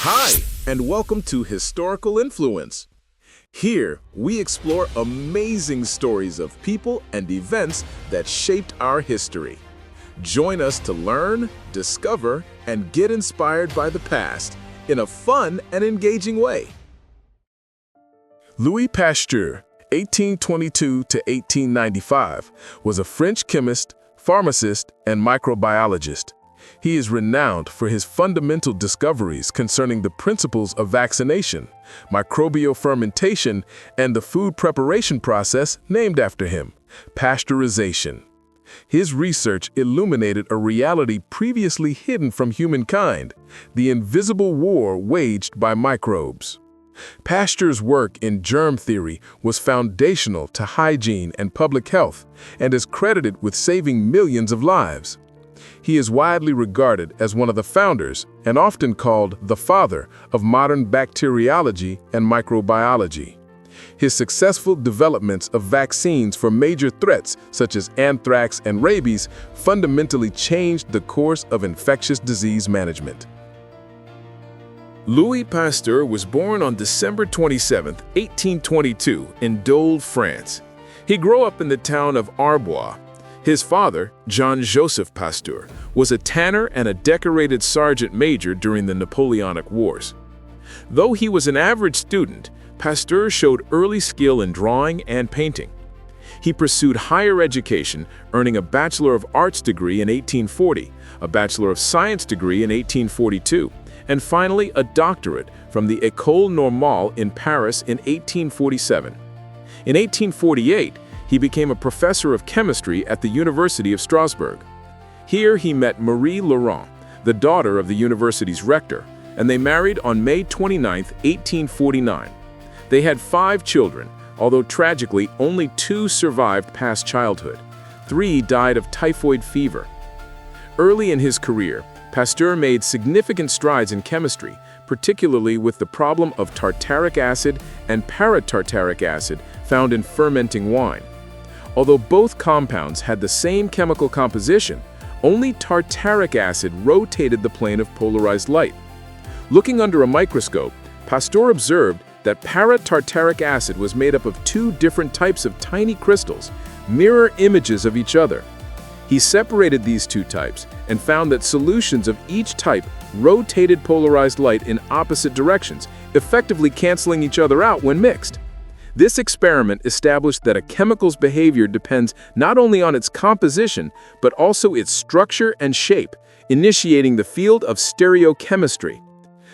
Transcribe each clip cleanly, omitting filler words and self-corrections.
Hi, and welcome to Historical Influence. Here, we explore amazing stories of people and events that shaped our history. Join us to learn, discover, and get inspired by the past in a fun and engaging way. Louis Pasteur, 1822 to 1895, was a French chemist, pharmacist, and microbiologist. He is renowned for his fundamental discoveries concerning the principles of vaccination, microbial fermentation, and the food preparation process named after him, pasteurization. His research illuminated a reality previously hidden from humankind, the invisible war waged by microbes. Pasteur's work in germ theory was foundational to hygiene and public health and is credited with saving millions of lives. He is widely regarded as one of the founders and often called the father of modern bacteriology and microbiology. His successful developments of vaccines for major threats such as anthrax and rabies fundamentally changed the course of infectious disease management. Louis Pasteur was born on December 27, 1822, in Dole, France. He grew up in the town of Arbois. His father, Jean-Joseph Pasteur, was a tanner and a decorated sergeant major during the Napoleonic Wars. Though he was an average student, Pasteur showed early skill in drawing and painting. He pursued higher education, earning a Bachelor of Arts degree in 1840, a Bachelor of Science degree in 1842, and finally a doctorate from the École Normale in Paris in 1847. In 1848, he became a professor of chemistry at the University of Strasbourg. Here he met Marie Laurent, the daughter of the university's rector, and they married on May 29, 1849. They had 5 children, although tragically only 2 survived past childhood. 3 died of typhoid fever. Early in his career, Pasteur made significant strides in chemistry, particularly with the problem of tartaric acid and paratartaric acid found in fermenting wine. Although both compounds had the same chemical composition, only tartaric acid rotated the plane of polarized light. Looking under a microscope, Pasteur observed that paratartaric acid was made up of 2 different types of tiny crystals, mirror images of each other. He separated these 2 types and found that solutions of each type rotated polarized light in opposite directions, effectively canceling each other out when mixed. This experiment established that a chemical's behavior depends not only on its composition, but also its structure and shape, initiating the field of stereochemistry.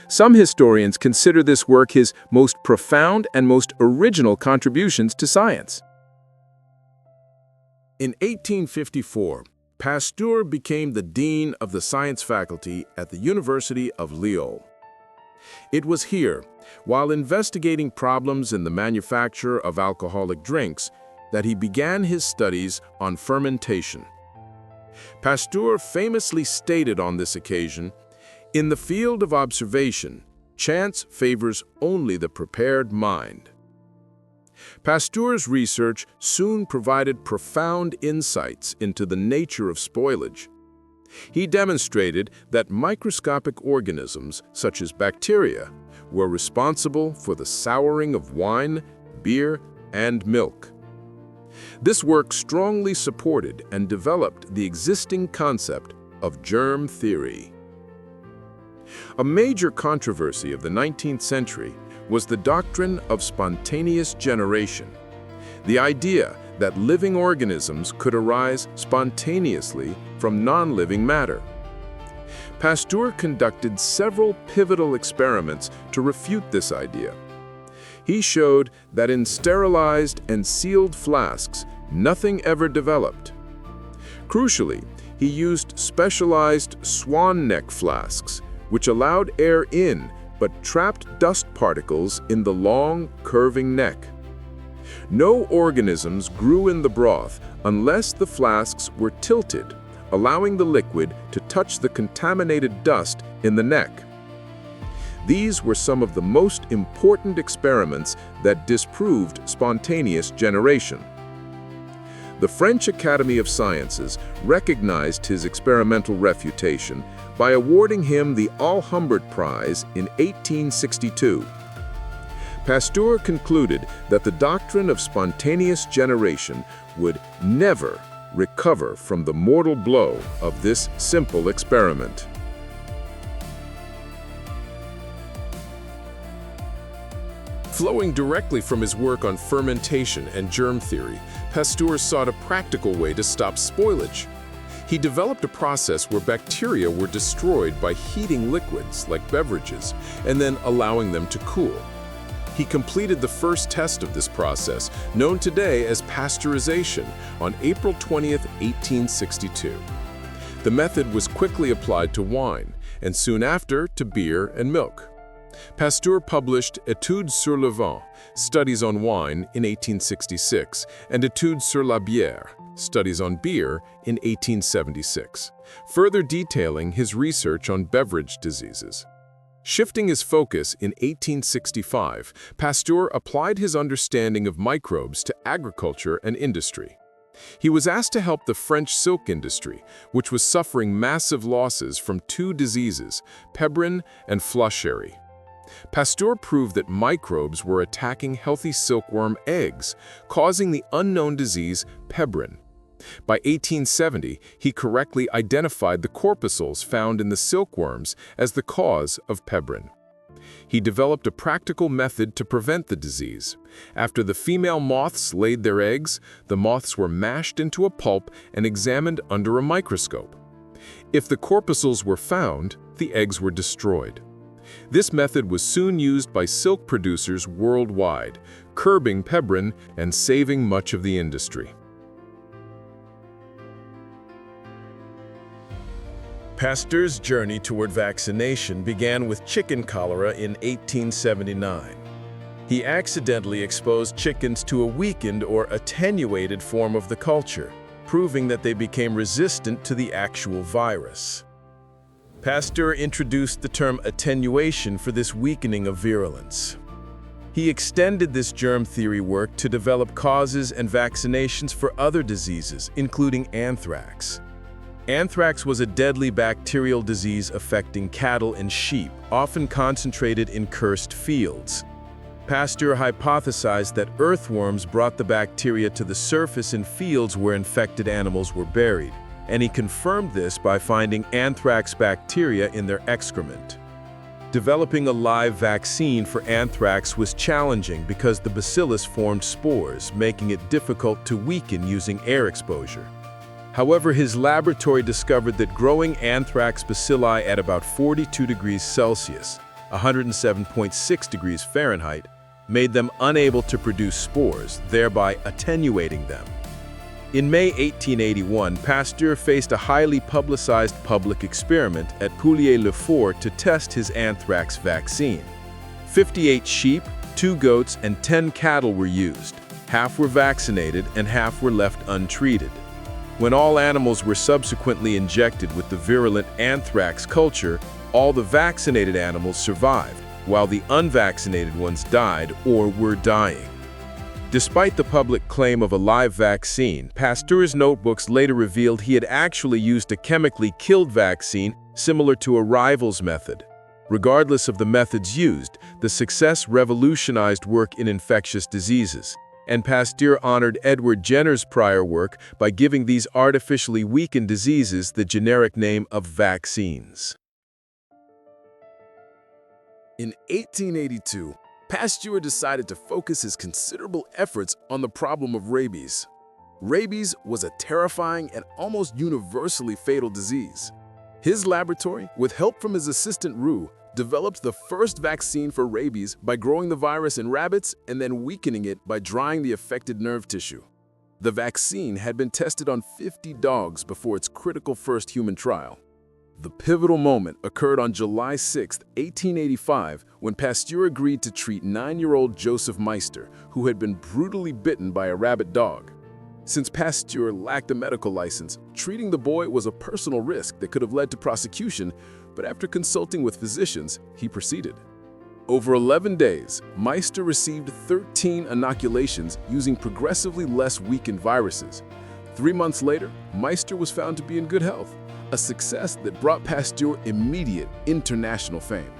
Some historians consider this work his most profound and most original contributions to science. In 1854, Pasteur became the dean of the science faculty at the University of Lyon. It was here, while investigating problems in the manufacture of alcoholic drinks, that he began his studies on fermentation. Pasteur famously stated on this occasion, "In the field of observation, chance favors only the prepared mind." Pasteur's research soon provided profound insights into the nature of spoilage. He demonstrated that microscopic organisms, such as bacteria, were responsible for the souring of wine, beer, and milk. This work strongly supported and developed the existing concept of germ theory. A major controversy of the 19th century was the doctrine of spontaneous generation, the idea that living organisms could arise spontaneously from non-living matter. Pasteur conducted several pivotal experiments to refute this idea. He showed that in sterilized and sealed flasks, nothing ever developed. Crucially, he used specialized swan neck flasks, which allowed air in but trapped dust particles in the long, curving neck. No organisms grew in the broth unless the flasks were tilted, allowing the liquid to touch the contaminated dust in the neck. These were some of the most important experiments that disproved spontaneous generation. The French Academy of Sciences recognized his experimental refutation, by awarding him the All-Humbert Prize in 1862. Pasteur concluded that the doctrine of spontaneous generation would never recover from the mortal blow of this simple experiment. Flowing directly from his work on fermentation and germ theory, Pasteur sought a practical way to stop spoilage. He developed a process where bacteria were destroyed by heating liquids, like beverages, and then allowing them to cool. He completed the first test of this process, known today as pasteurization, on April 20, 1862. The method was quickly applied to wine, and soon after to beer and milk. Pasteur published Études sur le vin, Studies on Wine, in 1866, and Études sur la bière, Studies on Beer, in 1876, further detailing his research on beverage diseases. Shifting his focus in 1865, Pasteur applied his understanding of microbes to agriculture and industry. He was asked to help the French silk industry, which was suffering massive losses from two diseases, pebrine and flochérie. Pasteur proved that microbes were attacking healthy silkworm eggs, causing the unknown disease pebrine. By 1870, he correctly identified the corpuscles found in the silkworms as the cause of pebrine. He developed a practical method to prevent the disease. After the female moths laid their eggs, the moths were mashed into a pulp and examined under a microscope. If the corpuscles were found, the eggs were destroyed. This method was soon used by silk producers worldwide, curbing pebrine and saving much of the industry. Pasteur's journey toward vaccination began with chicken cholera in 1879. He accidentally exposed chickens to a weakened or attenuated form of the culture, proving that they became resistant to the actual virus. Pasteur introduced the term attenuation for this weakening of virulence. He extended this germ theory work to develop causes and vaccinations for other diseases, including anthrax. Anthrax was a deadly bacterial disease affecting cattle and sheep, often concentrated in cursed fields. Pasteur hypothesized that earthworms brought the bacteria to the surface in fields where infected animals were buried, and he confirmed this by finding anthrax bacteria in their excrement. Developing a live vaccine for anthrax was challenging because the bacillus formed spores, making it difficult to weaken using air exposure. However, his laboratory discovered that growing anthrax bacilli at about 42 degrees Celsius, 107.6 degrees Fahrenheit, made them unable to produce spores, thereby attenuating them. In May 1881, Pasteur faced a highly publicized public experiment at Pouilly-le-Fort to test his anthrax vaccine. 58 sheep, 2 goats, and 10 cattle were used. Half were vaccinated and half were left untreated. When all animals were subsequently injected with the virulent anthrax culture, all the vaccinated animals survived, while the unvaccinated ones died or were dying. Despite the public claim of a live vaccine, Pasteur's notebooks later revealed he had actually used a chemically killed vaccine similar to a rival's method. Regardless of the methods used, the success revolutionized work in infectious diseases, and Pasteur honored Edward Jenner's prior work by giving these artificially weakened diseases the generic name of vaccines. In 1882, Pasteur decided to focus his considerable efforts on the problem of rabies. Rabies was a terrifying and almost universally fatal disease. His laboratory, with help from his assistant Roux, developed the first vaccine for rabies by growing the virus in rabbits and then weakening it by drying the affected nerve tissue. The vaccine had been tested on 50 dogs before its critical first human trial. The pivotal moment occurred on July 6, 1885, when Pasteur agreed to treat 9-year-old Joseph Meister, who had been brutally bitten by a rabid dog. Since Pasteur lacked a medical license, treating the boy was a personal risk that could have led to prosecution, but after consulting with physicians, he proceeded. Over 11 days, Meister received 13 inoculations using progressively less weakened viruses. 3 months later, Meister was found to be in good health. a success that brought Pasteur immediate international fame.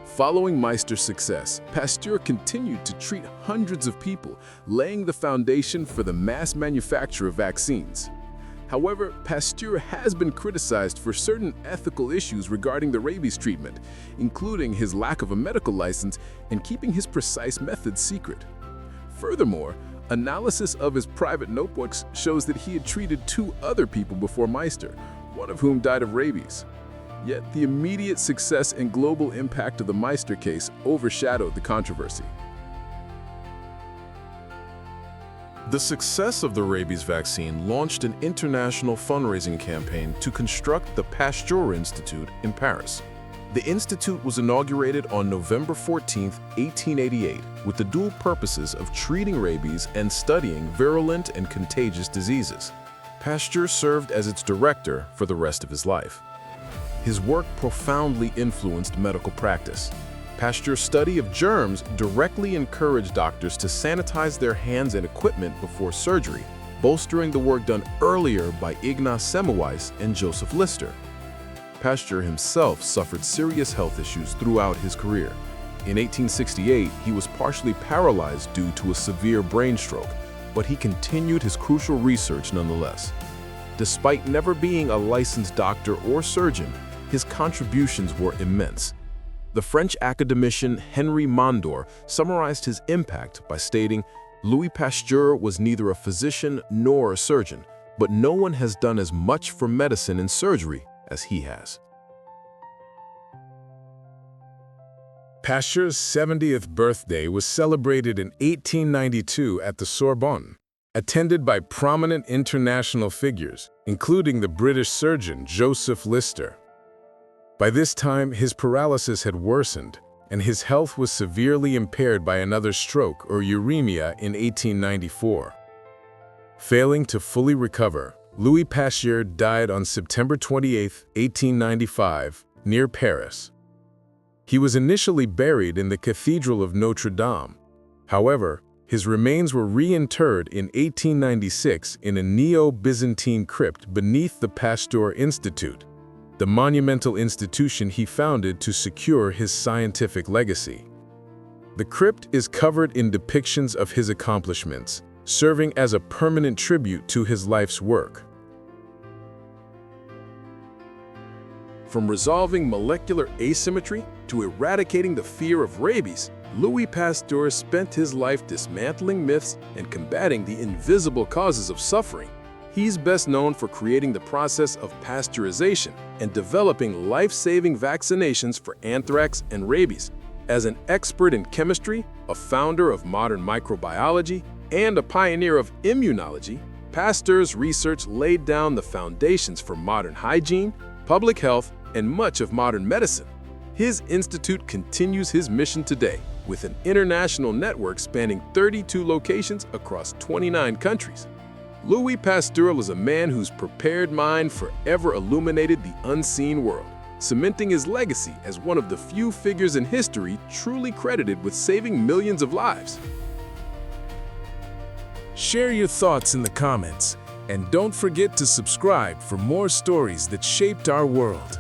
Following Meister's success, Pasteur continued to treat hundreds of people, laying the foundation for the mass manufacture of vaccines. However, Pasteur has been criticized for certain ethical issues regarding the rabies treatment, including his lack of a medical license and keeping his precise methods secret. Furthermore, analysis of his private notebooks shows that he had treated 2 other people before Meister, one of whom died of rabies. Yet the immediate success and global impact of the Meister case overshadowed the controversy. The success of the rabies vaccine launched an international fundraising campaign to construct the Pasteur Institute in Paris. The institute was inaugurated on November 14, 1888, with the dual purposes of treating rabies and studying virulent and contagious diseases. Pasteur served as its director for the rest of his life. His work profoundly influenced medical practice. Pasteur's study of germs directly encouraged doctors to sanitize their hands and equipment before surgery, bolstering the work done earlier by Ignaz Semmelweis and Joseph Lister. Pasteur himself suffered serious health issues throughout his career. In 1868, he was partially paralyzed due to a severe brain stroke, but he continued his crucial research nonetheless. Despite never being a licensed doctor or surgeon, his contributions were immense. The French academician Henri Mondor summarized his impact by stating, "Louis Pasteur was neither a physician nor a surgeon, but no one has done as much for medicine and surgery as he has." Pasteur's 70th birthday was celebrated in 1892 at the Sorbonne, attended by prominent international figures, including the British surgeon Joseph Lister. By this time, his paralysis had worsened, and his health was severely impaired by another stroke or uremia in 1894. Failing to fully recover, Louis Pasteur died on September 28, 1895, near Paris. He was initially buried in the Cathedral of Notre Dame. However, his remains were reinterred in 1896 in a Neo-Byzantine crypt beneath the Pasteur Institute, the monumental institution he founded to secure his scientific legacy. The crypt is covered in depictions of his accomplishments, serving as a permanent tribute to his life's work. From resolving molecular asymmetry to eradicating the fear of rabies, Louis Pasteur spent his life dismantling myths and combating the invisible causes of suffering. He's best known for creating the process of pasteurization and developing life-saving vaccinations for anthrax and rabies. As an expert in chemistry, a founder of modern microbiology, and a pioneer of immunology, Pasteur's research laid down the foundations for modern hygiene, public health, and much of modern medicine. His institute continues his mission today, with an international network spanning 32 locations across 29 countries. Louis Pasteur was a man whose prepared mind forever illuminated the unseen world, cementing his legacy as one of the few figures in history truly credited with saving millions of lives. Share your thoughts in the comments, and don't forget to subscribe for more stories that shaped our world.